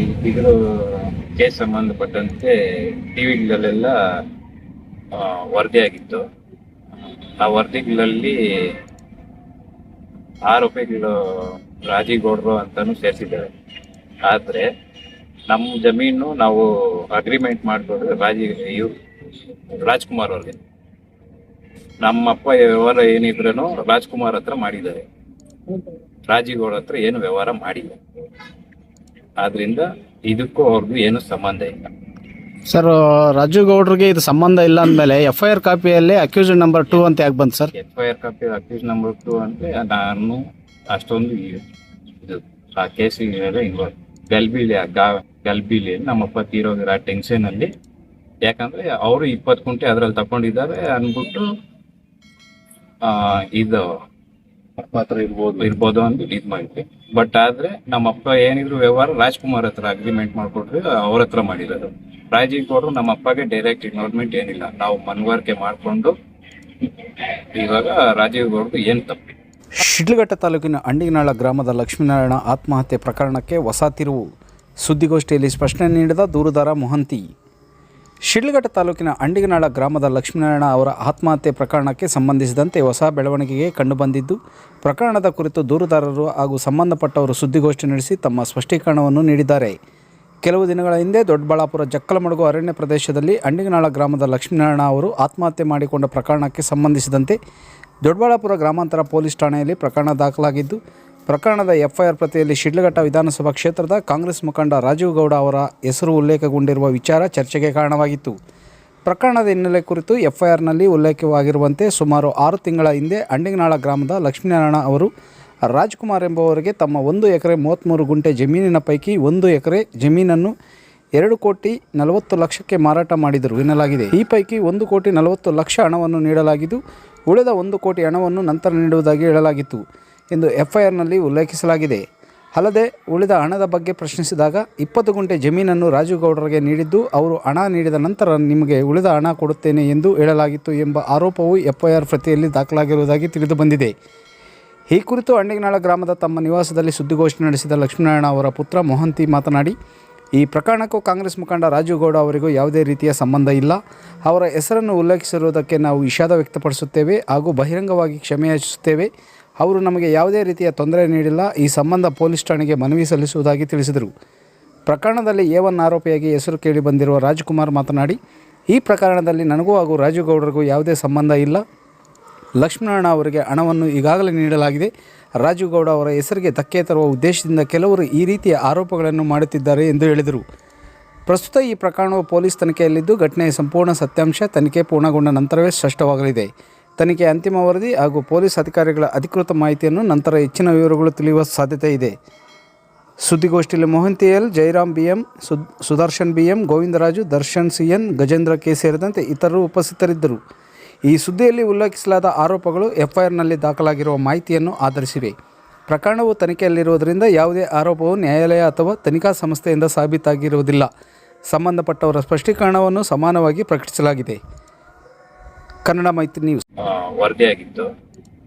ಇದ್ರ ಕೇಸ್ ಸಂಬಂಧಪಟ್ಟಂತೆ ಟಿವಿಗಳಲ್ಲೆಲ್ಲ ವರದಿಯಾಗಿತ್ತು. ಆ ವರದಿಗಳಲ್ಲಿ ಆರೋಪಿಗಳು ರಾಜೀಗೌಡರು ಅಂತಾನು ಸೇರಿಸಿದ್ದಾರೆ. ಆದ್ರೆ ನಮ್ಮ ಜಮೀನು ನಾವು ಅಗ್ರಿಮೆಂಟ್ ಮಾಡಿಕೊಂಡ್ರೆ ರಾಜ್ಕುಮಾರ್ ಅವ್ರಿಗೆ, ನಮ್ಮಪ್ಪ ವ್ಯವಹಾರ ಏನಿದ್ರೂ ರಾಜ್ಕುಮಾರ್ ಹತ್ರ ಮಾಡಿದ್ದಾರೆ, ರಾಜೀಗೌಡ ಹತ್ರ ಏನು ವ್ಯವಹಾರ ಮಾಡಿಲ್ಲ. ಆದ್ರಿಂದ ಇದಕ್ಕೂ ಅವ್ರಿಗೂ ಏನು ಸಂಬಂಧ ಇಲ್ಲ. ಸರ್, ರಾಜು ಗೌಡ್ರಿಗೆ ಇದು ಸಂಬಂಧ ಇಲ್ಲ ಅಂದಮೇಲೆ FIR ಕಾಪಿಯಲ್ಲಿ ಅಕ್ಯೂಸ್ ನಂಬರ್ 2 ಅಂತ ಯಾಕೆ ಬಂತು sir? FIR copy accused number 2 ಅಂದ್ರೆ ನಾನು ಅಷ್ಟೊಂದು ಇದು ಆ ಕೇಸಿಗೆ ಗಲ್ಬಿಲಿ ನಮ್ಮಪ್ಪ ತೀರೋಗಿರೋ ಆ ಟೆನ್ಷನ್ ಅಲ್ಲಿ, ಯಾಕಂದ್ರೆ ಅವರು 20 ಕುಂಟೆ ಅದ್ರಲ್ಲಿ ತಕೊಂಡಿದ್ದಾರೆ ಅನ್ಬಿಟ್ಟು ಇದು ಹತ್ರ ಇರ್ಬೋದು ಅಂತ ಇದ್ ಮಾಡಿದ್ವಿ. ಬಟ್ ಆದ್ರೆ ನಮ್ಮಪ್ಪ ಏನಿದ್ರು ವ್ಯವಹಾರ ರಾಜ್ಕುಮಾರ್ ಹತ್ರ ಅಗ್ರಿಮೆಂಟ್ ಮಾಡ್ಕೊಟ್ರಿ, ಅವ್ರ ಹತ್ರ ಮಾಡಿರೋದು. ರಾಜೀಗೌಡರು ನಮ್ಮ ಅಪ್ಪಗೆ ಡೈರೆಕ್ಟ್ ಇನ್ವಾಲ್ವ್ಮೆಂಟ್ ಏನಿಲ್ಲ, ನಾವು ಮನವರಿಕೆ ಮಾಡ್ಕೊಂಡು ಇವಾಗ ರಾಜೀಗೌಡರು ಏನ್ ತಪ್ಪಿ. ಶಿಡ್ಲಘಟ್ಟ ತಾಲೂಕಿನ ಅಂಡಿಗನಾಳ ಗ್ರಾಮದ ಲಕ್ಷ್ಮೀನಾರಾಯಣ ಆತ್ಮಹತ್ಯೆ ಪ್ರಕರಣಕ್ಕೆ ಹೊಸ ತಿರುವು. ಸುದ್ದಿಗೋಷ್ಠಿಯಲ್ಲಿ ಸ್ಪಷ್ಟನೆ ನೀಡಿದ ದೂರುದಾರ ಮೊಹಂತಿ. ಶಿಡ್ಲಘಟ್ಟ ತಾಲೂಕಿನ ಅಂಡಿಗನಾಳ ಗ್ರಾಮದ ಲಕ್ಷ್ಮೀನಾರಾಯಣ ಅವರ ಆತ್ಮಹತ್ಯೆ ಪ್ರಕರಣಕ್ಕೆ ಸಂಬಂಧಿಸಿದಂತೆ ಹೊಸ ಬೆಳವಣಿಗೆಗೆ ಕಂಡುಬಂದಿದ್ದು, ಪ್ರಕರಣದ ಕುರಿತು ದೂರುದಾರರು ಹಾಗೂ ಸಂಬಂಧಪಟ್ಟವರು ಸುದ್ದಿಗೋಷ್ಠಿ ನಡೆಸಿ ತಮ್ಮ ಸ್ಪಷ್ಟೀಕರಣವನ್ನು ನೀಡಿದ್ದಾರೆ. ಕೆಲವು ದಿನಗಳ ಹಿಂದೆ ದೊಡ್ಡಬಳ್ಳಾಪುರ ಜಕ್ಕಲಮಡುಗು ಅರಣ್ಯ ಪ್ರದೇಶದಲ್ಲಿ ಅಂಡಿಗನಾಳ ಗ್ರಾಮದ ಲಕ್ಷ್ಮೀನಾರಾಯಣ ಅವರು ಆತ್ಮಹತ್ಯೆ ಮಾಡಿಕೊಂಡ ಪ್ರಕರಣಕ್ಕೆ ಸಂಬಂಧಿಸಿದಂತೆ ದೊಡ್ಡಬಳ್ಳಾಪುರ ಗ್ರಾಮಾಂತರ ಪೊಲೀಸ್ ಠಾಣೆಯಲ್ಲಿ ಪ್ರಕರಣ ದಾಖಲಾಗಿದ್ದು, ಪ್ರಕರಣದ FIR ಪ್ರತಿಯಲ್ಲಿ ಶಿಡ್ಲಘಟ್ಟ ವಿಧಾನಸಭಾ ಕ್ಷೇತ್ರದ ಕಾಂಗ್ರೆಸ್ ಮುಖಂಡ ರಾಜೀವ್ ಗೌಡ ಅವರ ಹೆಸರು ಉಲ್ಲೇಖಗೊಂಡಿರುವ ವಿಚಾರ ಚರ್ಚೆಗೆ ಕಾರಣವಾಗಿತ್ತು. ಪ್ರಕರಣದ ಹಿನ್ನೆಲೆ ಕುರಿತು FIRನಲ್ಲಿ ಉಲ್ಲೇಖವಾಗಿರುವಂತೆ ಸುಮಾರು 6 ತಿಂಗಳ ಹಿಂದೆ ಅಂಡಿಗನಾಳ ಗ್ರಾಮದ ಲಕ್ಷ್ಮೀನಾರಾಯಣ ಅವರು ರಾಜ್ಕುಮಾರ್ ಎಂಬುವರಿಗೆ ತಮ್ಮ 1 ಎಕರೆ 33 ಗುಂಟೆ ಜಮೀನಿನ ಪೈಕಿ 1 ಎಕರೆ ಜಮೀನನ್ನು 2,40,00,000ಕ್ಕೆ ಮಾರಾಟ ಮಾಡಿದರು ಎನ್ನಲಾಗಿದೆ. ಈ ಪೈಕಿ 1,40,00,000 ಹಣವನ್ನು ನೀಡಲಾಗಿದ್ದು, ಉಳಿದ 1 ಕೋಟಿ ಹಣವನ್ನು ನಂತರ ನೀಡುವುದಾಗಿ ಹೇಳಲಾಗಿತ್ತು ಎಂದು FIRನಲ್ಲಿ ಉಲ್ಲೇಖಿಸಲಾಗಿದೆ. ಅಲ್ಲದೆ ಉಳಿದ ಹಣದ ಬಗ್ಗೆ ಪ್ರಶ್ನಿಸಿದಾಗ 20 ಗುಂಟೆ ಜಮೀನನ್ನು ರಾಜು ಗೌಡರಿಗೆ ನೀಡಿದ್ದು, ಅವರು ಹಣ ನೀಡಿದ ನಂತರ ನಿಮಗೆ ಉಳಿದ ಹಣ ಕೊಡುತ್ತೇನೆ ಎಂದು ಹೇಳಲಾಗಿತ್ತು ಎಂಬ ಆರೋಪವು FIR ಪ್ರತಿಯಲ್ಲಿ ದಾಖಲಾಗಿರುವುದಾಗಿ ತಿಳಿದುಬಂದಿದೆ. ಈ ಕುರಿತು ಅಂಡಿಗನಾಳ ಗ್ರಾಮದ ತಮ್ಮ ನಿವಾಸದಲ್ಲಿ ಸುದ್ದಿಗೋಷ್ಠಿ ನಡೆಸಿದ ಲಕ್ಷ್ಮೀನಾರಾಯಣ ಅವರ ಪುತ್ರ ಮೊಹಂತಿ ಮಾತನಾಡಿ, ಈ ಪ್ರಕರಣಕ್ಕೂ ಕಾಂಗ್ರೆಸ್ ಮುಖಂಡ ರಾಜು ಗೌಡ ಅವರಿಗೂ ಯಾವುದೇ ರೀತಿಯ ಸಂಬಂಧ ಇಲ್ಲ. ಅವರ ಹೆಸರನ್ನು ಉಲ್ಲೇಖಿಸಿರುವುದಕ್ಕೆ ನಾವು ವಿಷಾದ ವ್ಯಕ್ತಪಡಿಸುತ್ತೇವೆ ಹಾಗೂ ಬಹಿರಂಗವಾಗಿ ಕ್ಷಮೆಯಾಚಿಸುತ್ತೇವೆ. ಅವರು ನಮಗೆ ಯಾವುದೇ ರೀತಿಯ ತೊಂದರೆ ನೀಡಿಲ್ಲ. ಈ ಸಂಬಂಧ ಪೊಲೀಸ್ ಠಾಣೆಗೆ ಮನವಿ ಸಲ್ಲಿಸುವುದಾಗಿ ತಿಳಿಸಿದರು. ಪ್ರಕರಣದಲ್ಲಿ A1 ಆರೋಪಿಯಾಗಿ ಹೆಸರು ಕೇಳಿ ಬಂದಿರುವ ರಾಜ್ಕುಮಾರ್ ಮಾತನಾಡಿ, ಈ ಪ್ರಕರಣದಲ್ಲಿ ನನಗೂ ಹಾಗೂ ರಾಜು ಗೌಡರಿಗೂ ಯಾವುದೇ ಸಂಬಂಧ ಇಲ್ಲ. ಲಕ್ಷ್ಮೀನಾರಾಯಣ ಅವರಿಗೆ ಹಣವನ್ನು ಈಗಾಗಲೇ ನೀಡಲಾಗಿದೆ. ರಾಜು ಗೌಡ ಅವರ ಹೆಸರಿಗೆ ಧಕ್ಕೆ ತರುವ ಉದ್ದೇಶದಿಂದ ಕೆಲವರು ಈ ರೀತಿಯ ಆರೋಪಗಳನ್ನು ಮಾಡುತ್ತಿದ್ದಾರೆ ಎಂದು ಹೇಳಿದರು. ಪ್ರಸ್ತುತ ಈ ಪ್ರಕರಣವು ಪೊಲೀಸ್ ತನಿಖೆಯಲ್ಲಿದ್ದು, ಘಟನೆಯ ಸಂಪೂರ್ಣ ಸತ್ಯಾಂಶ ತನಿಖೆ ಪೂರ್ಣಗೊಂಡ ನಂತರವೇ ಸ್ಪಷ್ಟವಾಗಲಿದೆ. ತನಿಖೆ ಅಂತಿಮ ವರದಿ ಹಾಗೂ ಪೊಲೀಸ್ ಅಧಿಕಾರಿಗಳ ಅಧಿಕೃತ ಮಾಹಿತಿಯನ್ನು ನಂತರ ಹೆಚ್ಚಿನ ವಿವರಗಳು ತಿಳಿಯುವ ಸಾಧ್ಯತೆ ಇದೆ. ಸುದ್ದಿಗೋಷ್ಠಿಯಲ್ಲಿ Mohanty L, Jayaram BM, Sudarshan BM, Govindaraju, Darshan CN, Gajendra K ಸೇರಿದಂತೆ ಇತರರು ಉಪಸ್ಥಿತರಿದ್ದರು. ಈ ಸುದ್ದಿಯಲ್ಲಿ ಉಲ್ಲೇಖಿಸಲಾದ ಆರೋಪಗಳು FIRನಲ್ಲಿ ದಾಖಲಾಗಿರುವ ಮಾಹಿತಿಯನ್ನು ಆಧರಿಸಿವೆ. ಪ್ರಕರಣವು ತನಿಖೆಯಲ್ಲಿರುವುದರಿಂದ ಯಾವುದೇ ಆರೋಪವು ನ್ಯಾಯಾಲಯ ಅಥವಾ ತನಿಖಾ ಸಂಸ್ಥೆಯಿಂದ ಸಾಬೀತಾಗಿರುವುದಿಲ್ಲ. ಸಂಬಂಧಪಟ್ಟವರ ಸ್ಪಷ್ಟೀಕರಣವನ್ನು ಸಮಾನವಾಗಿ ಪ್ರಕಟಿಸಲಾಗಿದೆ. ಕನ್ನಡ ಮೈತ್ರಿ ನ್ಯೂಸ್. ವರದಿಯಾಗಿತ್ತು.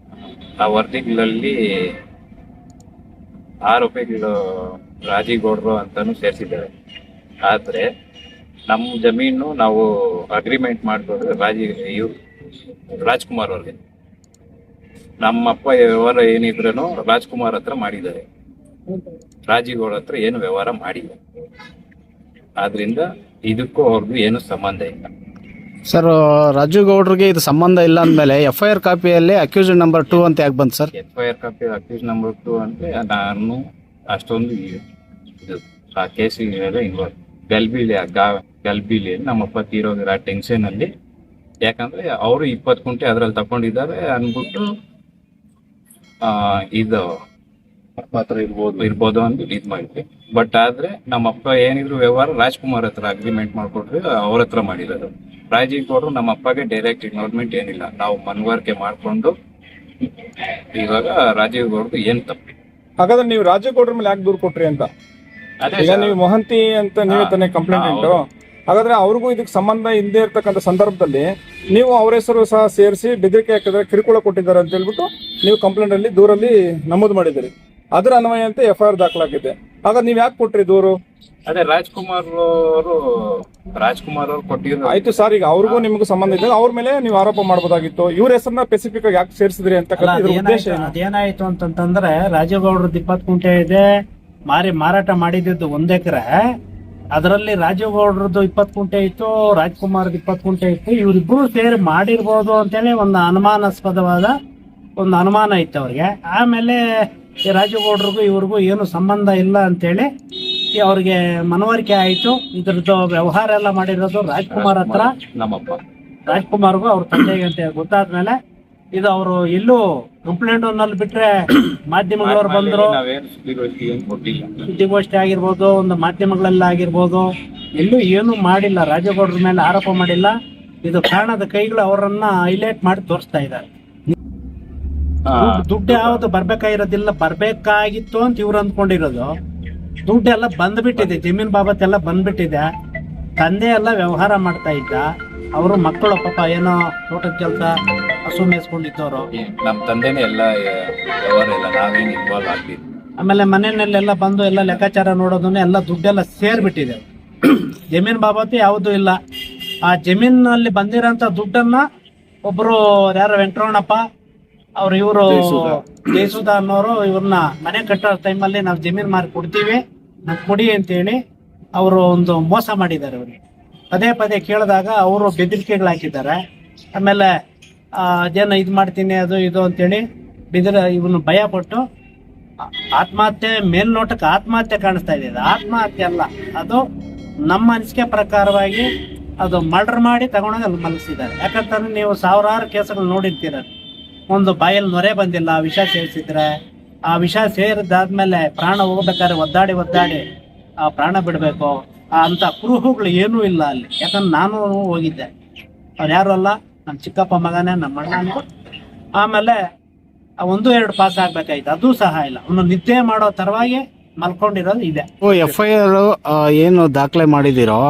ಆ ವರದಿಗಳಲ್ಲಿ ಆರೋಪಿಗಳು ರಾಜೀಗೌಡರು ಅಂತಾನು ಸೇರಿಸಿದ್ದಾರೆ. ಆದ್ರೆ ನಮ್ಮ ಜಮೀನು ನಾವು ಅಗ್ರಿಮೆಂಟ್ ಮಾಡಿಕೊಂಡ್ರೆ ರಾಜ್ಕುಮಾರ್ ಅವ್ರಿಗೆ, ನಮ್ಮಪ್ಪ ವ್ಯವಹಾರ ಏನಿದ್ರೂ ರಾಜ್ಕುಮಾರ್ ಹತ್ರ ಮಾಡಿದ್ದಾರೆ, ರಾಜೀಗೌಡ ಹತ್ರ ಏನು ವ್ಯವಹಾರ ಮಾಡಿಲ್ಲ. ಆದ್ರಿಂದ ಇದಕ್ಕೂ ಅವ್ರಿಗೂ ಏನು ಸಂಬಂಧ ಇಲ್ಲ. ಸರ್, ರಾಜು ಗೌಡ್ರಿಗೆ ಇದು ಸಂಬಂಧ ಇಲ್ಲ ಅಂದಮೇಲೆ FIR ಕಾಪಿಯಲ್ಲಿ ಅಕ್ಯೂಸ್ ನಂಬರ್ 2 ಅಂತ ಯಾಕೆ ಬಂತು sir? FIR copy accused number 2 ಅಂದ್ರೆ ನಾನು ಅಷ್ಟೊಂದು ಇದು ಆ ಕೇಸಿಗೆ ಗಲ್ಬಿಲಿ ನಮ್ಮಪ್ಪ ತೀರೋಗಿರೋ ಆ ಟೆನ್ಷನ್ ಅಲ್ಲಿ, ಯಾಕಂದ್ರೆ ಅವರು 20 ಕುಂಟೆ ಅದ್ರಲ್ಲಿ ತಕೊಂಡಿದ್ದಾರೆ ಅನ್ಬಿಟ್ಟು ಇದು ಹತ್ರ ಇರ್ಬೋದು ಅಂತ ಇದ್ ಮಾಡಿದ್ವಿ. ಬಟ್ ಆದ್ರೆ ನಮ್ಮಪ್ಪ ಏನಿದ್ರು ವ್ಯವಹಾರ ರಾಜ್ಕುಮಾರ್ ಹತ್ರ ಅಗ್ರಿಮೆಂಟ್ ಮಾಡ್ಕೊಟ್ರಿ, ಅವ್ರ ಹತ್ರ ಮಾಡಿರೋದು. ರಾಜೀಗೌಡರು ನಮ್ಮ ಅಪ್ಪಗೆ ಡೈರೆಕ್ಟ್ ಇನ್ವಾಲ್ವ್ಮೆಂಟ್ ಏನಿಲ್ಲ, ನಾವು ಮನವರಿಕೆ ಮಾಡ್ಕೊಂಡು ಇವಾಗ ರಾಜೀವ್ ಗೌಡ್ರು ಏನ್ ತಪ್ಪಿ. ಹಾಗಾದ್ರೆ ನೀವು ರಾಜೀವ್ ಗೌಡ್ರ ಮೇಲೆ ಯಾಕೆ ದೂರು ಕೊಟ್ರಿ ಅಂತ? ಈಗ ನೀವು ಮೊಹಂತಿ ಅಂತ ನೀವೇ ತಾನೇ ಕಂಪ್ಲೇಂಟ್. ಹಾಗಾದ್ರೆ ಅವ್ರಿಗೂ ಇದಕ್ಕೆ ಸಂಬಂಧ ಇಲ್ಲದೆ ಇರ್ತಕ್ಕಂಥ ಸಂದರ್ಭದಲ್ಲಿ ನೀವು ಅವ್ರ ಹೆಸರು ಸಹ ಸೇರಿಸಿ ಬೆದರಿಕೆ ಹಾಕಿದ್ರೆ, ಕಿರುಕುಳ ಕೊಟ್ಟಿದ್ದಾರೆ ಅಂತ ಹೇಳ್ಬಿಟ್ಟು ನೀವು ಕಂಪ್ಲೇಂಟ್ ಅಲ್ಲಿ ದೂರಲ್ಲಿ ನಮೂದು ಮಾಡಿದ್ದೀರಿ. ಅದರ ಅನ್ವಯ ಅಂತ FIR ದಾಖಲಾಗಿದೆ. ಆಗ ನೀವ್ ಯಾಕೆ ಕೊಟ್ರಿ ದೂರು? ಅದೇ ರಾಜ್ಕುಮಾರ್ ಅವ್ರು ಕೊಟ್ಟಿದ್ರು. ಆಯ್ತು ಸರ್, ಈಗ ಅವ್ರಿಗೂ ನಿಮಗೂ ಸಂಬಂಧ ಇದ್ದಾಗ ಅವ್ರ ಮೇಲೆ ನೀವು ಆರೋಪ ಮಾಡ್ಬೋದಾಗಿತ್ತು. ಇವ್ರ ಹೆಸರನ್ನ ಸ್ಪೆಸಿಫಿಕ್ ಆಗಿ ಯಾಕೆ ಸೇರಿಸಿದ್ರಿ ಅಂತ ಇದ್ರ ಉದ್ದೇಶ ಏನು? ಅದೇನಾಯ್ತು ಅಂತಂದ್ರೆ ರಾಜೇಗೌಡರದ್ದು 20 ಕುಂಟೆ ಇದೆ, ಮಾರಾಟ ಮಾಡಿದ್ದು 1 ಎಕರೆ. ಅದರಲ್ಲಿ ರಾಜೇಗೌಡರದ್ದು 20 ಕುಂಟೆ ಇತ್ತು, ರಾಜ್ಕುಮಾರ್ದು 20 ಕುಂಟೆ ಇತ್ತು. ಇವರಿಬ್ರು ಸೇರಿ ಮಾಡಿರ್ಬೋದು ಅಂತೇಳಿ ಒಂದು ಅನುಮಾನಾಸ್ಪದವಾದ ಒಂದು ಅನುಮಾನ ಇತ್ತು ಅವ್ರಿಗೆ. ಆಮೇಲೆ ಈ ರಾಜೇಗೌಡರಿಗೂ ಇವ್ರಿಗೂ ಏನು ಸಂಬಂಧ ಇಲ್ಲ ಅಂತೇಳಿ ಅವ್ರಿಗೆ ಮನವರಿಕೆ ಆಯ್ತು. ಇದ್ರದ್ದು ವ್ಯವಹಾರ ಎಲ್ಲ ಮಾಡಿರೋದು ರಾಜ್ಕುಮಾರ್ ಹತ್ರ, ನಮ್ಮಪ್ಪ ರಾಜ್ಕುಮಾರ್ಗೂ ಅವ್ರ ತಂದೆಗೆ ಅಂತ ಗೊತ್ತಾದ್ಮೇಲೆ ಇದು ಅವರು ಎಲ್ಲೂ ಕಂಪ್ಲೇಂಟ್ ನಲ್ಲಿ ಬಿಟ್ರೆ ಮಾಧ್ಯಮಗಳವ್ರು ಬಂದ್ರು, ನಾವೇನು ಸುದ್ದಿಗೋಷ್ಠಿ ಏನ್ ಕೊಟ್ಟಿಲ್ಲ. ಸುದ್ದಿಗೋಷ್ಠಿ ಆಗಿರ್ಬೋದು, ಒಂದು ಮಾಧ್ಯಮಗಳೆಲ್ಲ ಆಗಿರ್ಬೋದು, ಎಲ್ಲೂ ಏನು ಮಾಡಿಲ್ಲ. ರಾಜೇಗೌಡರ ಮೇಲೆ ಆರೋಪ ಮಾಡಿಲ್ಲ. ಇದು ಕಾರಣದ ಕೈಗಳು ಅವರನ್ನ ಹೈಲೈಟ್ ಮಾಡಿ ತೋರಿಸ್ತಾ ಇದ್ದಾರೆ. ದುಡ್ಡು ಯಾವ್ದು ಬರ್ಬೇಕಾಗಿರೋದಿಲ್ಲ, ಬರ್ಬೇಕಾಗಿತ್ತು ಅಂತ ಇವ್ರು ಅಂದ್ಕೊಂಡಿರೋದು. ದುಡ್ಡೆಲ್ಲ ಬಂದ್ಬಿಟ್ಟಿದೆ, ಜಮೀನ್ ಬಾಬತ್ ಎಲ್ಲ ಬಂದ್ಬಿಟ್ಟಿದೆ. ತಂದೆ ಎಲ್ಲ ವ್ಯವಹಾರ ಮಾಡ್ತಾ ಇದ್ದ. ಅವರು ಮಕ್ಕಳು ಪಾಪ ಏನೋ ತೋಟದ ಕೆಲಸ, ಹಸು ಮೇಯಿಸ್ಕೊಂಡಿದ್ದವರು. ನಮ್ ತಂದೆನೇ ಎಲ್ಲ ವ್ಯವಹಾರ ಎಲ್ಲ ನಾವೇನು ಇನ್ವಾಲ್ವ್ ಆಗ್ತಿದ್ವಿ. ಆಮೇಲೆ ಮನೆಯಲ್ಲೆಲ್ಲ ಬಂದು ಎಲ್ಲ ಲೆಕ್ಕಾಚಾರ ನೋಡೋದನ್ನ ಎಲ್ಲ ದುಡ್ಡೆಲ್ಲ ಸೇರ್ಬಿಟ್ಟಿದೆ. ಜಮೀನ್ ಬಾಬತ್ತು ಯಾವುದೂ ಇಲ್ಲ. ಆ ಜಮೀನಲ್ಲಿ ಬಂದಿರೋಂಥ ದುಡ್ಡನ್ನ ಒಬ್ರು ಯಾರು ವೆಂಕಟರಮಣಪ್ಪ ಅವ್ರು, ಇವರು ಜಯಸುಧಾ ಅನ್ನೋರು ಇವ್ರನ್ನ ಮನೆ ಕಟ್ಟೋ ಟೈಮಲ್ಲಿ ನಾವು ಜಮೀನ್ ಮಾರಿ ಕೊಡ್ತೀವಿ, ನಾವು ಕೊಡಿ ಅಂತೇಳಿ ಅವರು ಒಂದು ಮೋಸ ಮಾಡಿದ್ದಾರೆ. ಅವ್ರಿಗೆ ಪದೇ ಪದೇ ಕೇಳಿದಾಗ ಅವರು ಬೆದರಿಕೆಗಳು ಹಾಕಿದ್ದಾರೆ. ಆಮೇಲೆ ಅದೇನು ಇದು ಮಾಡ್ತೀನಿ ಅದು ಇದು ಅಂತೇಳಿ ಇವನು ಭಯ ಪಟ್ಟು ಆತ್ಮಹತ್ಯೆ, ಮೇಲ್ನೋಟಕ್ಕೆ ಆತ್ಮಹತ್ಯೆ ಕಾಣಿಸ್ತಾ ಇದೆ. ಅದು ಆತ್ಮಹತ್ಯೆ ಅಲ್ಲ, ಅದು ನಮ್ಮ ಅನಿಸಿಕೆ ಪ್ರಕಾರವಾಗಿ ಅದು ಮರ್ಡರ್ ಮಾಡಿ ತಗೊಂಡೋಗಿ ಅಲ್ಲಿ ಮಲಗಿಸಿದ್ದಾರೆ. ಯಾಕಂತಂದ್ರೆ ನೀವು ಸಾವಿರಾರು ಕೇಸುಗಳು ನೋಡಿರ್ತೀರ. ಒಂದು ಬಾಯಲ್ಲಿ ನೊರೆ ಬಂದಿಲ್ಲ, ವಿಷ ಸೇರಿಸಿದ್ರೆ ಆ ವಿಷ ಸೇರಿದಾದ್ಮೇಲೆ ಪ್ರಾಣ ಹೋಗ್ಬೇಕಾದ್ರೆ ಒದ್ದಾಡಿ ಆ ಪ್ರಾಣ ಬಿಡಬೇಕು ಅಂತ ಕುರುಹುಗಳು ಏನೂ ಇಲ್ಲ ಅಲ್ಲಿ. ಯಾಕಂದ್ರೆ ನಾನು ಹೋಗಿದ್ದೆ, ಅವ್ರು ಯಾರು ಅಲ್ಲ, ನಮ್ಮ ಚಿಕ್ಕಪ್ಪ ಮಗನೇ, ನಮ್ಮ ಅಣ್ಣನೇ. ಆಮೇಲೆ 1-2 ಪಾಸ್ ಆಗ್ಬೇಕಾಯ್ತು, ಅದು ಸಹ ಇಲ್ಲ. ಅವನು ನಿದ್ದೆ ಮಾಡೋ ತರವಾಗಿ ಮಲ್ಕೊಂಡಿರೋದು ಇದೆ. FIR ಏನು ದಾಖಲೆ ಮಾಡಿದಿರೋ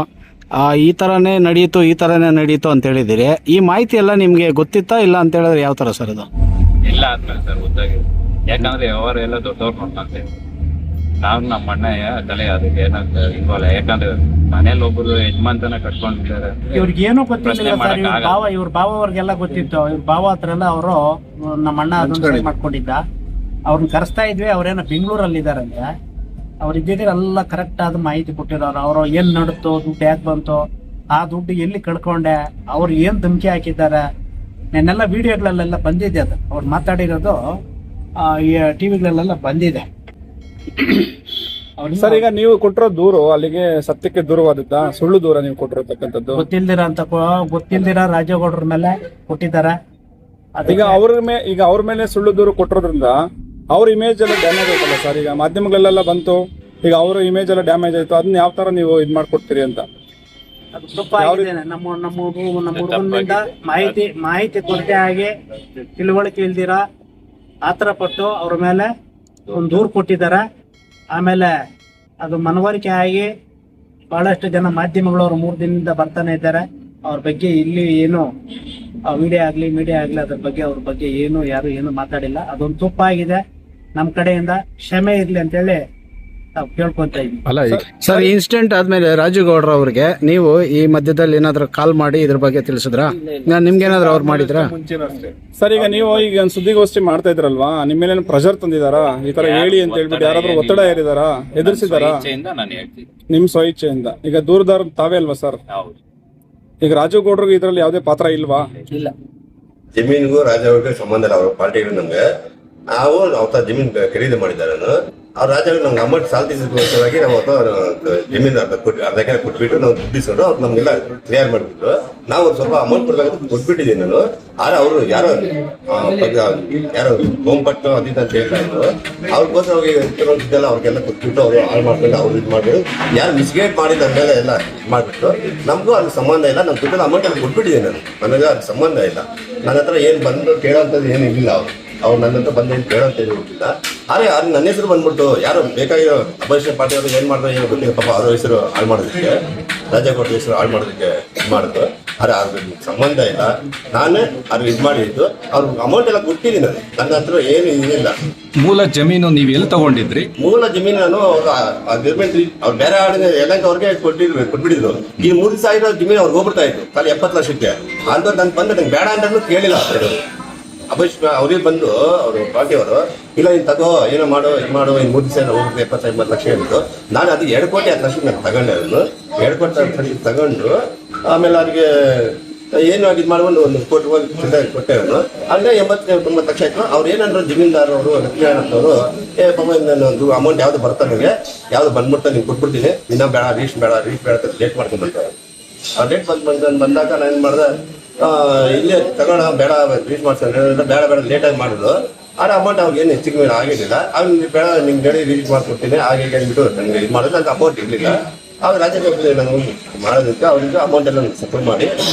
ಈ ಥರನೇ ನಡೀತು ಅಂತ ಹೇಳಿದಿರಿ. ಈ ಮಾಹಿತಿ ಎಲ್ಲ ನಿಮಗೆ ಗೊತ್ತಿತ್ತಾ ಇಲ್ಲ ಅಂತ ಹೇಳಿದ್ರೆ ಯಾವ ಥರ ಸರ್ ಅದು? ಇಲ್ಲ ಆದ್ಮೇಲೆ ಸರ್ ಗೊತ್ತಾಗಿದೆ. ಯಾಕಂದ್ರೆ ವ್ಯವಹಾರ ಎಲ್ಲ ದೊಡ್ಡವ್ರು ನೋಡ್ಕೊಂತೆ, ನಾವು ನಮ್ಮ ಅಣ್ಣ ತಲೆ ಅದಕ್ಕೆ ಏನಾಗ್ತ ಇನ್ವಾಲ್ವ್. ಯಾಕಂದ್ರೆ ಮನೇಲಿ ಒಬ್ರು ಯಜಮಾನ್ತನ ಕಟ್ಕೊಂಡಿದ್ದಾರೆ. ಇವ್ರಿಗೆ ಏನು ಗೊತ್ತಿಲ್ಲ ಸರ್. ಇವ್ರ ಭಾವ ಅವ್ರಿಗೆಲ್ಲ ಗೊತ್ತಿತ್ತು. ಇವ್ರ ಭಾವ ಹತ್ರ ಎಲ್ಲ ಅವರು ನಮ್ಮ ಅಣ್ಣ ಅದನ್ನ ಮಾಡ್ಕೊಂಡಿದ್ದ. ಅವ್ರನ್ನ ಕರೆಸ್ತಾ ಇದ್ವಿ. ಅವ್ರೇನೋ ಬೆಂಗಳೂರಲ್ಲಿ ಇದಾರಂತೆ. ಅವ್ರು ಇದ್ದಿದ್ರೆ ಎಲ್ಲ ಕರೆಕ್ಟ್ ಆದ ಮಾಹಿತಿ ಕೊಟ್ಟಿರೋರು. ಅವರು ಏನ್ ನಡುತ್ತೋ, ದುಡ್ಡು ಯಾಕೆ ಬಂತು, ಆ ದುಡ್ಡು ಎಲ್ಲಿ ಕಳ್ಕೊಂಡೆ, ಅವ್ರು ಏನ್ ಧಮಕಿ ಹಾಕಿದ್ದಾರೆ, ನಾನೆಲ್ಲ ವಿಡಿಯೋಗಳಲ್ಲೆಲ್ಲ ಬಂದಿದೆ. ಅದು ಅವ್ರು ಮಾತಾಡಿರೋದು ಈ ಟಿವಿಗಳಲ್ಲೆಲ್ಲ ಬಂದಿದೆ. ಸರ್, ಈಗ ನೀವು ಕೊಟ್ಟಿರೋ ದೂರು ಅಲ್ಲಿಗೆ ಸತ್ಯಕ್ಕೆ ದೂರವಾದದ್ದ, ಸುಳ್ಳು ದೂರ ನೀವು ಕೊಟ್ಟಿರತಕ್ಕಂಥದ್ದು? ಗೊತ್ತಿಲ್ದಿರ ರಾಜೇಗೌಡರ ಮೇಲೆ ಕೊಟ್ಟಿದ್ದಾರೆ. ಈಗ ಅವ್ರ ಮೇಲೆ ಸುಳ್ಳು ದೂರು ಕೊಟ್ಟಿರೋದ್ರಿಂದ ಅವ್ರ ಇಮೇಜ್ ಎಲ್ಲ ಡ್ಯಾಮೇಜ್ ಆಯ್ತಲ್ಲ ಸರ್. ಈಗ ಮಾಧ್ಯಮಗಳೆಲ್ಲ ಬಂತು, ಈಗ ಅವ್ರ ಇಮೇಜ್ ಎಲ್ಲ ಡ್ಯಾಮೇಜ್ ಆಯ್ತು. ಅದನ್ನ ಯಾವ ತರ ನೀವು ಇದ್ ಮಾಡ್ಕೊಡ್ತೀರಿ ಅಂತ? ಅದು ತಪ್ಪಾಗಿದೆ. ನಮ್ಮ ಹುಡುಗನಿಂದ ಮಾಹಿತಿ ಕೊರತೆ ಆಗಿ, ತಿಳುವಳಿಕೆ ಇಲ್ದಿರ ಆತರ ಪಟ್ಟು ಅವ್ರ ಮೇಲೆ ಒಂದು ದೂರು ಕೊಟ್ಟಿದ್ದಾರೆ. ಆಮೇಲೆ ಅದು ಮನವರಿಕೆ ಆಗಿ ಬಹಳಷ್ಟು ಜನ ಮಾಧ್ಯಮಗಳವರು 3 ದಿನದಿಂದ ಬರ್ತಾನೆ ಇದ್ದಾರೆ. ಅವ್ರ ಬಗ್ಗೆ ಇಲ್ಲಿ ಏನು ವಿಡಿಯೋ ಆಗ್ಲಿ ಮೀಡಿಯಾ ಆಗ್ಲಿ ಅದ್ರ ಬಗ್ಗೆ ಅವ್ರ ಬಗ್ಗೆ ಯಾರು ಏನು ಮಾತಾಡಿಲ್ಲ. ಅದೊಂದು ತಪ್ಪಾಗಿದೆ. ನಮ್ಮ ಕಡೆಯಿಂದ ಕ್ಷಮೆ ಇರ್ಲಿ ಅಂತೇಳಿ ನಾವು ಕೇಳ್ಕೊಂತ ಇದ್ವಿ. ಅಲ್ಲ ಸರ್, ಇನ್ಸಿಡೆಂಟ್ ಆದ್ಮೇಲೆ ರಾಜೇಗೌಡರ ಅವ್ರಿಗೆ ನೀವು ಈ ಮಧ್ಯದಲ್ಲಿ ಏನಾದ್ರು ಕಾಲ್ ಮಾಡಿ ಇದ್ರ ಬಗ್ಗೆ ತಿಳಿಸಿದ್ರಾ? ನಿಮ್ಗೆ ಏನಾದ್ರು ಅವ್ರು ಮಾಡಿದ್ರಾ? ಸರ್, ಈಗ ನೀವು ಈಗ ಸುದ್ದಿಗೋಷ್ಠಿ ಮಾಡ್ತಾ ಇದ್ರಲ್ವಾ, ನಿಮ್ಮ ಮೇಲೆ ಪ್ರೆಷರ್ ತಂದಿದಾರಾ ಈ ತರ ಹೇಳಿ ಅಂತ ಹೇಳ್ಬಿಟ್ಟು? ಯಾರಾದ್ರೂ ಒತ್ತಡ ಹೇರಿದಾರಾ, ಎದುರಿಸಿದಾರಾ? ನಾನು ಹೇಳ್ತೀನಿ, ನಿಮ್ ಸ್ವಇಚ್ಛೆಯಿಂದ. ಈಗ ದೂರದಾರ ತಾವೇ ಅಲ್ವಾ ಸರ್? ಈಗ ರಾಜೇಗೌಡರಿಗೆ ಇದ್ರಲ್ಲಿ ಯಾವುದೇ ಪಾತ್ರ ಇಲ್ವಾ? ಇಲ್ಲ. ಜಮೀನಿಗೂ ರಾಜೇಗೌಡರಿಗೆ ಸಂಬಂಧ ಇಲ್ಲ. ಅವ್ರ ಪಾರ್ಟಿಗಳು ನಮ್ಗೆ ನಾವು ಅವ್ರ ಜಮೀನ್ ಖರೀದಿ ಮಾಡಿದ್ದಾರೆ. ಅವ್ರ ರಾಜರು ನಮ್ಗೆ ಅಮೌಂಟ್ ಸಾಲ ತೀರಿಸೋಸವಾಗಿ ನಾವು ಜಮೀನು ಅರ್ಧ ಎಕರೆ ಕೊಟ್ಬಿಟ್ಟು ನಾವು ದುಡ್ಡಿಸ್ಕೊಂಡು ಅವ್ರು ನಮ್ಗೆಲ್ಲ ಕ್ಲಿಯರ್ ಮಾಡಿಬಿಟ್ಟು ನಾವು ಸ್ವಲ್ಪ ಅಮೌಂಟ್ ಕೊಡ್ಬೇಕಂತ ಕೊಟ್ಬಿಟ್ಟಿದ್ದೀನಿ ನಾನು. ಆದ್ರೆ ಅವರು ಯಾರೋ ಗೋಂಪಟ್ಟು ಅದಿದ್ದು ಅಂತ ಹೇಳ್ತಾ ಇದ್ರು. ಅವ್ರಿಗೋಸ್ಕರ ಅವ್ರಿಗೆಲ್ಲ ಅವ್ರಿಗೆಲ್ಲ ಕೊಟ್ಬಿಟ್ಟು ಅವರು ಹಾಳು ಮಾಡ್ಕೊಂಡು ಅವ್ರು ಇದು ಮಾಡ್ಬಿಟ್ಟು ಯಾರು ಮಿಸ್ಗೈಡ್ ಮಾಡಿದ ಮೇಲೆ ಎಲ್ಲ ಇದು ಮಾಡಿಬಿಟ್ಟು ನಮಗೂ ಅಲ್ಲಿ ಸಂಬಂಧ ಇಲ್ಲ. ನಮ್ಮ ದುಡ್ಡೆಲ್ಲ ಅಮೌಂಟ್ ಎಲ್ಲ ಕೊಟ್ಬಿಟ್ಟಿದ್ದೀನಿ ನಾನು. ನನಗೆ ಅದು ಸಂಬಂಧ ಇಲ್ಲ. ನನ್ನ ಹತ್ರ ಏನು ಬಂದು ಕೇಳೋಂಥದ್ದು ಏನು ಇಲ್ಲ. ಅವ್ರು ನನ್ನ ಹತ್ರ ಬಂದು ಏನು ಕೇಳೋಂತ ಗೊತ್ತಿಲ್ಲ. ಆದರೆ ಅದು ನನ್ನ ಹೆಸರು ಬಂದ್ಬಿಟ್ಟು ಯಾರು ಬೇಕಾಗಿರೋ ಅಪೋಸಿಷನ್ ಪಾರ್ಟಿ ಅವ್ರಿಗೆ ಏನು ಮಾಡಿದ್ರು ಏನು ಗೊತ್ತಿಲ್ಲ. ಪಾಪ ಅವ್ರ ಹೆಸರು ಹಾಳು ಮಾಡೋದಕ್ಕೆ, ರಾಜೇಗೌಡರ ಹೆಸರು ಹಾಳು ಮಾಡೋದಕ್ಕೆ ಇದು ಮಾಡಿದ್ರು. ಅರೆ ಅವ್ರಿಗೆ ಸಂಬಂಧ ಇಲ್ಲ. ನಾನೇ ಅವ್ರಿಗೆ ಇದು ಮಾಡಿದ್ದು, ಅವ್ರಿಗೆ ಅಮೌಂಟ್ ಎಲ್ಲ ಕೊಟ್ಟಿದ್ದೀನಿ. ಅದು ನನ್ನ ಹತ್ರ ಏನು ಇದಿಲ್ಲ. ಮೂಲ ಜಮೀನು ನೀವು ಎಲ್ಲಿ ತಗೊಂಡಿದ್ರಿ? ಮೂಲ ಜಮೀನು ನಾನು ಅಗ್ರಿಮೆಂಟ್ ಅವ್ರು ಬೇರೆ ಆಡಿನ ಎಲ್ಲಂಕ ಅವ್ರಿಗೆ ಕೊಟ್ಬಿಟ್ಟಿದ್ರು. ಈ 3 ದಿವಸ ಆಗಿರೋ ಜಮೀನು ಅವ್ರಿಗೆ ಹೋಗ್ಬಿಡ್ತಾ ಇತ್ತು ಖಾಲಿ 70 ಲಕ್ಷಕ್ಕೆ. ಅಂತ ನಾನು ಬಂದು ನಂಗೆ ಬೇಡ ಅಂತ ಕೇಳಿಲ್ಲ. ಅಭಿಷ್ ಅವ್ರಿಗೆ ಬಂದು ಅವರು ಪಾರ್ಟಿಯವರು ಇಲ್ಲ ನೀನು ತಗೋ ಏನೋ ಮಾಡೋ ಇದು ಮಾಡು, ಇನ್ನು 3 ದಿವಸ ಹೋಗುತ್ತೆ 75 ಲಕ್ಷ ಹೇಳಿದ್ರು. ನಾನು ಅದು 2 ಕೋಟಿ 10 ಲಕ್ಷಕ್ಕೆ ನಾನು ತಗೊಂಡೆ. ಅದನ್ನು 2 ಕೋಟಿ 10 ಲಕ್ಷಕ್ಕೆ ತಗೊಂಡು ಆಮೇಲೆ ಅವ್ರಿಗೆ ಏನು ಇದು ಮಾಡ್ಕೊಂಡು 1 ಕೋಟಿ ಕೊಟ್ಟೆ. ಅವನು ಅಲ್ಲೇ 80-90 ಲಕ್ಷ ಆಯ್ತು. ಅವ್ರು ಏನಂದ್ರು ಜಮೀನ್ದಾರ್ ಅವರು ಲಕ್ಷ್ಮೀನಾರಾಯಣವರು ಪಾಪ ನನ್ನೊಂದು ಅಮೌಂಟ್ ಯಾವ್ದು ಬರ್ತಾ ನನಗೆ ಯಾವ್ದು ಬಂದ್ಬಿಡ್ತಾ ನೀನು ಕೊಟ್ಬಿಡ್ತೀನಿ, ಇನ್ನ ಬೇಡ ರೀಚ್ ಬೇಡ ಅಂತ ಡೇಟ್ ಮಾಡ್ಕೊಂಡ್ಬಿಡ್ತಾರೆ. ಆ ಡೇಟ್ ಬಂದಾಗ ನಾನು ಏನು ಮಾಡಿದೆ, ಇಲ್ಲೇ ತಗೋಣ ಬೇಡ ರೀಚ್ ಮಾಡ್ತಾರೆ ಬೇಡ ಲೇಟಾಗಿ ಮಾಡಿದ್ರು. ಆದ್ರೆ ಅಮೌಂಟ್ ಅವ್ರಿಗೆ ಏನು ಹೆಚ್ಚಿಗೆ ಮೇಲೆ ಆಗಿರಲಿಲ್ಲ. ಅವ್ನು ಬೇಡ ನಿಮ್ಗೆ ಗಾಡಿ ರೀಚ್ ಮಾಡ್ಕೊಡ್ತೀನಿ ಹಾಗೆ ಅಂದ್ಬಿಟ್ಟು ನನಗೆ ಇದು ಮಾಡಿದ್ರೆ ನನಗೆ ಅಮೌಂಟ್ ಇರಲಿಲ್ಲ. ಆಗ ರಾಜ್ಯ ನಾನು ಮಾಡೋದಕ್ಕೆ ಅವ್ರಿಗೆ ಅಮೌಂಟ್ ಎಲ್ಲ ಸಪೋರ್ಟ್ ಮಾಡಿ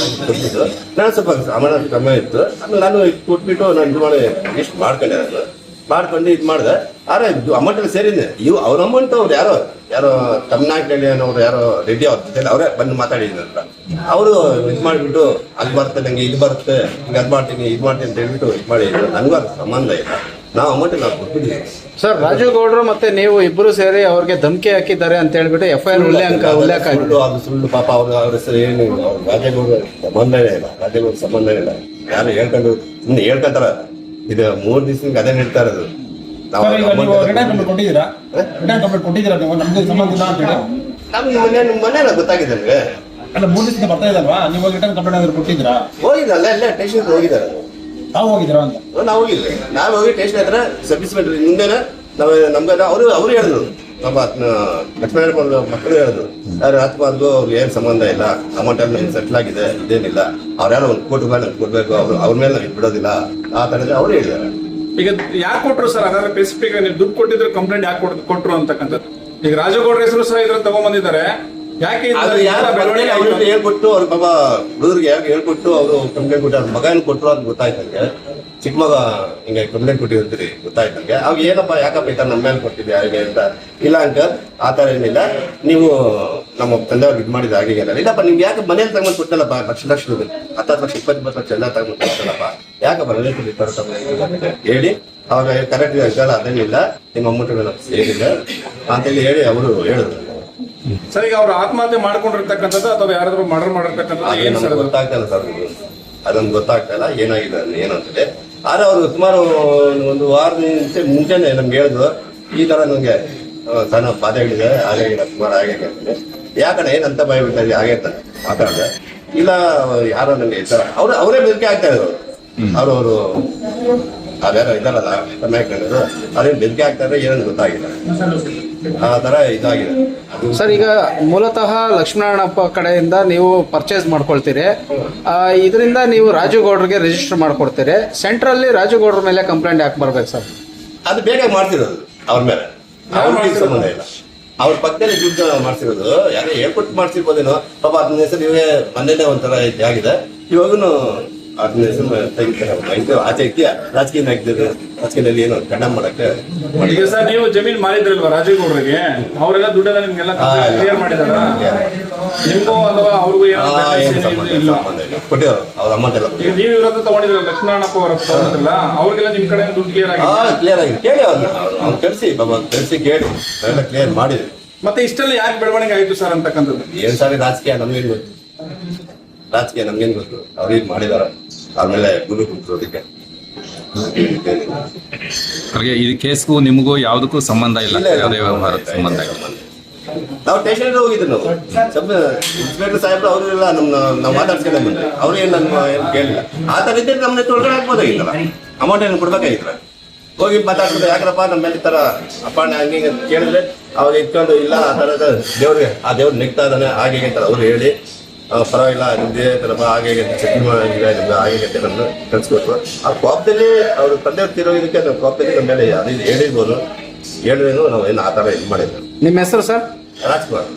ಕೊಟ್ಟಿದ್ದು. ನಾನು ಸ್ವಲ್ಪ ಅಮೌಂಟ್ ಕಮ್ಮಿ ಇತ್ತು. ಆಮೇಲೆ ನಾನು ಕೊಟ್ಬಿಟ್ಟು ನಾನು ಇದು ಮಾಡಿ ಇಷ್ಟು ಮಾಡ್ಕೊಂಡೆ. ನಾನು ಮಾಡ್ಕೊಂಡು ಇದು ಮಾಡಿದೆ. ಆದ್ರೆ ಇದು ಅಮೌಂಟ್ ಎಲ್ಲ ಸೇರಿದೆ. ಅವ್ರ ಅಮೌಂಟ್ ಅವ್ರು ಯಾರೋ ತಮಿಳ್ನಾಡಿನಲ್ಲಿ ಅನ್ನೋರು ಯಾರೋ ರೆಡ್ಡಿ ಅವ್ರ ಜೊತೆ ಅವರೇ ಬಂದು ಮಾತಾಡಿದ್ರು ಅಂತ. ಅವರು ಇದು ಮಾಡಿಬಿಟ್ಟು ಅಲ್ಲಿ ಬರುತ್ತೆ ನಂಗೆ ಇದು ಬರುತ್ತೆ ಹಿಂಗೆ ಅದು ಮಾಡ್ತೀನಿ ಇದು ಮಾಡ್ತೀನಿ ಅಂತ ಹೇಳ್ಬಿಟ್ಟು ಇದು ಮಾಡಿದ್ರು. ನನಗೂ ಅದು ಸಂಬಂಧ ಇಲ್ಲ. ನಾವು ಅಮೌಂಟ್ ನಾವು ಕೊಟ್ಟಿದ್ದೀವಿ. ಸರ್, ರಾಜು ಗೌಡ್ರು ಮತ್ತೆ ನೀವು ಇಬ್ಬರು ಸೇರಿ ಅವ್ರಿಗೆ ಧಮಕಿ ಹಾಕಿದ್ದಾರೆ ಅಂತ ಹೇಳ್ಬಿಟ್ಟು FIR ಉಲ್ಲೇಖ ಆಗಿದೆ. ಅದು ಸುಳ್ಳು. ಪಾಪ ಅವ್ರ ಹೆಸರು ಏನು ಅವ್ರು ರಾಜೇಗೌಡ ಸಂಬಂಧನೇ ಇಲ್ಲ. ರಾಜೇಗೌಡ ಸಂಬಂಧನೇ ಇಲ್ಲ. ಯಾರು ಹೇಳ್ಕೊಂಡು ಸುಮ್ಮನೆ ಹೇಳ್ಕೊಂತಾರ. ಇದು 3 ದಿವಸಕ್ಕೆ ಅದೇ ಹೇಳ್ತಾ ಇರೋದು. ಮನೇನ ಗೊತ್ತಾಗಿದೆ ನನಗೆ. ಅಲ್ಲ 3 ದಿವಸದಿಂದ ಬರ್ತಾ ಇದ್ದಲ್ವಾ, ನೀವು ರಿಟರ್ನ್ ಕಂಪ್ಲೇಂಟ್ ಕೊಟ್ಟಿದ್ದೀರಾ? ಹೋಗಿದ್ದಲ್ಲ, ಎಲ್ಲ ಸ್ಟೇಷನ್ ಹೋಗಿದ್ದಾರೆ. ತಾವು ಹೋಗಿದ್ದೀರಾ ಅಂತ? ನಾವು ಹೋಗಿದ್ವಿ. ನಾವು ಹೋಗಿ ಸ್ಟೇಷನ್ ಹತ್ರ ಸಬ್ ಇನ್ಸ್ಪೆಕ್ಟರ್ ಮುಂದೆನೆ ನಮ್ಗೆ ಅವರು ಹೇಳಿದ್ರು. ಪಾಪ ಲಕ್ಷ್ಮೀನಾರಾಯಣ ಮಕ್ಕಳು ಹೇಳಿದ್ರು, ಯಾರು ರಾಜ್ಕುಮಾರ್ಗೂ ಅವ್ರಿಗೆ ಏನು ಸಂಬಂಧ ಇಲ್ಲ, ಅಮೌಂಟ್ ಎಲ್ಲ ಸೆಟ್ಲ್ ಆಗಿದೆ, ಇದೇನಿಲ್ಲ, ಅವ್ರು ಯಾರೋ 1 ಕೋಟಿ ರೂಪಾಯಿ ನಮ್ಗೆ ಕೊಡ್ಬೇಕು, ಅವ್ರ ಮೇಲೆ ನಾವು ಬಿಡೋದಿಲ್ಲ ಆ ಥರದ್ದು ಅವ್ರು ಹೇಳಿದ್ದಾರೆ. ಈಗ ಯಾಕೆ ಕೊಟ್ರು ಸರ್? ಹಾಗಾದ್ರೆ ಸ್ಪೆಸಿಫಿಕ್ ನೀವು ದುಡ್ಡು ಕೊಟ್ಟಿದ್ರೆ ಕಂಪ್ಲೇಂಟ್ ಯಾಕೆ ಕೊಟ್ರು ಅಂತಕ್ಕಂಥದ್ದು. ಈಗ ರಾಜಗೌಡ್ರ ಹೆಸರು ಸಹ ಇದ್ರಲ್ಲಿ ತಗೊಂಡ್ಬಂದಿದ್ದಾರೆ. ಯಾಕೆ ಹೇಳ್ಕೊಟ್ಟು ಅವ್ರ ಪಾಪ ಹುಡುಗರಿಗೆ ಯಾಕೆ ಹೇಳ್ಕೊಟ್ಟು ಅವರು ಕಂಪ್ಲೇಂಟ್ ಕೊಟ್ಟು ಅವ್ರ ಮಗನ ಕೊಟ್ಟರು ಅಂತ ಗೊತ್ತಾಯ್ತು ನನಗೆ. ಚಿಕ್ಕ ಮಗ ಹಿಂಗೆ ಕಂಪ್ಲೇಂಟ್ ಕೊಟ್ಟಿರ್ತೀರಿ ಗೊತ್ತಾಯ್ತು ನನಗೆ. ಅವಾಗ ಏನಪ್ಪ ಯಾಕಪ್ಪ ಈ ಥರ ನಮ್ಮ ಮೇಲೆ ಕೊಟ್ಟಿದ್ದೆ ಹಾಗೆ ಅಂತ. ಇಲ್ಲ ಅಂಕಲ್ ಆ ಥರ ಏನಿಲ್ಲ, ನೀವು ನಮ್ಮ ತಂದೆಯವ್ರಿಗೆ ಇದು ಮಾಡಿದ ಹಾಗೆ ಏನಿಲ್ಲ. ಇಲ್ಲಪ್ಪ ನಿಮ್ಗೆ ಯಾಕೆ ಮನೇಲಿ ತಗೊಂಡು ಕೊಟ್ಟಲ್ಲಪ್ಪ ಲಕ್ಷ 10 ಲಕ್ಷ 20 ಲಕ್ಷ ಎಲ್ಲ ತಗೊಂಡು ಕೊಟ್ಟಲ್ಲಪ್ಪ, ಯಾಕಪ್ಪ ಮನೇಲಿ ಕೊಟ್ಟಿರ್ತಾರೆ ಹೇಳಿ. ಅವಾಗ ಕರೆಕ್ಟ್ ಅಂಕಲ್ ಅದೇನಿಲ್ಲ, ನಿಮ್ಮ ಅಮೌಂಟ್ಗಳು ಸೇರಿಲ್ಲ ಅಂತೇಳಿ ಹೇಳಿ ಅವರು ಹೇಳಿದ್ರು. ಸರ್, ಈಗ ಅವ್ರು ಆತ್ಮಹತ್ಯೆ ಮಾಡ್ಕೊಂಡಿರ್ತಕ್ಕಂಥದ್ದು ಅಥವಾ ಯಾರಾದ್ರೂ ಮರ್ಡರ್ ಮಾಡಿರ್ತಕ್ಕಂಥದ್ದು ಗೊತ್ತಾಗ್ತಾ ಇಲ್ಲ ಸರ್. ಅದೊಂದು ಗೊತ್ತಾಗ್ತಾ ಇಲ್ಲ ಏನಾಗಿದೆ ಏನಂತದೆ. ಆದ್ರೆ ಅವರು ಸುಮಾರು 1 ವಾರದ ಮುಂಚೆನೆ ನಮ್ಗೆ ಹೇಳಿದ್ರು, ಈ ತರ ನಂಗೆ ಸಣ್ಣ ಬಾಧೆಗಳಿದೆ ಹಾಗೆ ಸುಮಾರು ಹಾಗೆ ಅಂತಂದ್ರೆ. ಯಾಕಂದ್ರೆ ಏನಂತ ಭಯ ಬಿಡ್ತಾರೆ ಹಾಗೆ ಅಂತ ಮಾತಾಡಿದೆ. ಇಲ್ಲ ಯಾರೋ ನಂಗೆ ಈ ತರ ಅವರೇ ಬೆದರಿಕೆ ಆಗ್ತಾ ಇದ್ರು. ಅವರು ಅದ್ಯಾರೋ ಇದಾರಲ್ಲ ಕರ್ನಾಟಕದವರು ಅವ್ರೇನು ಬೆದರಿಕೆ ಆಗ್ತಾ ಇದ್ರೆ ಏನಂತ ಗೊತ್ತಾಗಿಲ್ಲ. ಆ ತರ ಇದಾಗಿದೆ. ಸರ್, ಈಗ ಮೂಲತಃ ಲಕ್ಷ್ಮೀನಾರಾಯಣಪ್ಪ ಕಡೆಯಿಂದ ನೀವು ಪರ್ಚೇಸ್ ಮಾಡ್ಕೊಳ್ತೀರಿ, ಇದರಿಂದ ನೀವು ರಾಜು ಗೌಡ್ರಿಗೆ ರಿಜಿಸ್ಟರ್ ಮಾಡ್ಕೊಡ್ತೀರಿ. ಸೆಂಟ್ರಲ್ಲಿ ರಾಜು ಗೌಡ್ರ ಮೇಲೆ ಕಂಪ್ಲೇಂಟ್ ಯಾಕೆ ಬರ್ಬೇಕು ಸರ್? ಅದು ಬೇಗ ಮಾಡ್ತಿರೋದು ಅವ್ರ ಮೇಲೆ, ಅವ್ರಿಗೆ ಸಂಬಂಧ ಇಲ್ಲ. ಅವ್ರ ಪಕ್ಕದಲ್ಲಿ ದುಡ್ಡು ಮಾಡ್ಸಿರೋದು ಯಾರೋ ಹೇಳ್ಕೊಟ್ಟು ಮಾಡ್ಸಿರ್ಬೋದೇನೋ. ಪಾಪ ಅದನ್ನ ಹೆಸರು ಇವೇ ಮನೇನೆ ಒಂಥರ ಆಗಿದೆ. ಇವಾಗೂ ಅದನ್ನ ಹೆಸರು ತೆಗಿತಾರೆ. ಆಚೆ ಇಕ್ಕಿಯ ರಾಜಕೀಯ ರಾಜಕೀಯದಲ್ಲಿ ಏನು ಕಂಡಮ್ ಮಾಡಕ್ಕೆ. ಈಗ ಸರ್, ನೀವು ಜಮೀನ್ ಮಾರಿದ್ರಲ್ವಾ ರಾಜೇಗೌಡರಿಗೆ, ಅವರೆಲ್ಲ ದುಡ್ಡೆಲ್ಲ ನಿಮ್ಗೆಲ್ಲ ಕ್ಲಿಯರ್ ಮಾಡಿದಾರ? ನಿಮ್ಗೂ ಅಥವಾ ಅವ್ರಿಗೂ ಇಲ್ಲ ಕೊಟ್ಟಿರೋರು ಅವ್ರ ಅಮೌಂಟ್ ಎಲ್ಲ. ಈಗ ನೀವು ಇವ್ರ ಹತ್ರ ತಗೊಂಡಿದ್ರ ಲಕ್ಷ್ಮೀನಾರಾಯಣಪ್ಪ ಅವರ ತಗೊಂಡಿದ್ರಲ್ಲ, ಅವ್ರಿಗೆಲ್ಲ ನಿಮ್ ಕಡೆ ದುಡ್ಡು ಕ್ಲಿಯರ್ ಆಗಿದೆ? ಕ್ಲಿಯರ್ ಆಗಿದೆ. ಕೇಳಿ ಅವ್ರು ಕಳಿಸಿ ಕೇಳಿ ಎಲ್ಲ ಕ್ಲಿಯರ್ ಮಾಡಿದ್ವಿ. ಮತ್ತೆ ಇಷ್ಟೆಲ್ಲ ಯಾಕೆ ಬೆಳವಣಿಗೆ ಆಯ್ತು ಸರ್ ಅಂತಕ್ಕಂಥದ್ದು? ಏನ್ ಸಾರಿ ರಾಜಕೀಯ ನಮ್ಗೇನು ಗೊತ್ತು, ರಾಜಕೀಯ ನಮ್ಗೇನು ಗೊತ್ತು. ಅವ್ರಿಗೆ ಮಾಡಿದಾರ ಆಮೇಲೆ ಗುರು ಕುಂತ್ರೋದಕ್ಕೆ. ಈ ಕೇಸ್ಗೂ ನಿಮಗೂ ಯಾವುದಕ್ಕೂ ಸಂಬಂಧ ಇಲ್ಲ, ಯಾವುದೇ ವ್ಯವಹಾರದ ಸಂಬಂಧ ಇಲ್ಲ. ನಾವು ಸ್ಟೇಷನ್ ಹೋಗಿದ್ರು. ನಾವು ಸಬ್ ಇನ್ಸ್ಪೆಕ್ಟರ್ ಸಾಹೇಬ್ರು ಅವರು ಎಲ್ಲ ನಾವು ಮಾತಾಡ್ಸ್ಕೊಂಡೆ ಬಂದ್ರೆ ಅವ್ರು ಏನು ಏನು ಕೇಳಿಲ್ಲ. ಆ ಥರ ಇದ್ದರೆ ನಮ್ಮನ್ನ ತೊಳ್ಗಡೆ ಹಾಕ್ಬೋದಾಗಿತ್ತಲ್ಲ, ಅಮೌಂಟ್ ಏನು ಕೊಡ್ಬೇಕಾಗಿತ್ತಲ್ಲ. ಹೋಗಿ ಮಾತಾಡ್ತಾರೆ ಯಾಕಪ್ಪ ನಮ್ಮ ಮೇಲೆ ಈ ಥರ ಅಪ್ಪಣ್ಣ ಹಂಗೆ ಅಂತ ಕೇಳಿದ್ರೆ ಅವಾಗ ಇಟ್ಕೊಂಡು ಇಲ್ಲ ಆ ಥರದ ದೇವ್ರಿಗೆ ಆ ದೇವ್ರು ನೆಗ್ತಾ ಇದ್ದಾನೆ ಹಾಗೆ ಅಂತ ಅವ್ರು ಹೇಳಿ ಪರವಾಗಿಲ್ಲ ನಿಮ್ದೇ ಥರಪ್ಪ ಹಾಗೆ ಚೆಕ್ ಮಾಡಿದ್ರೆ ನಿಮ್ಗೆ ಹಾಗೆ ನಮ್ಮನ್ನು ಕಳ್ಸಿಕೊಟ್ರು. ಆ ಕೋಪದಲ್ಲಿ ಅವ್ರ ತಂದೆಯವ್ರು ತಿರೋದಕ್ಕೆ ನಾವು ಕೋಪದಲ್ಲಿ ನಮ್ಮ ಮೇಲೆ ಅದು ಹೇಳಿರ್ಬೋದು. ಹೇಳಿದ್ರೇನು ನಾವು ಏನು ಆ ಥರ ಇದು ಮಾಡಿದ್ರು. ನಿಮ್ಮ ಹೆಸರು ಸರ್? ರಾಜ್ಕುಮಾರ್.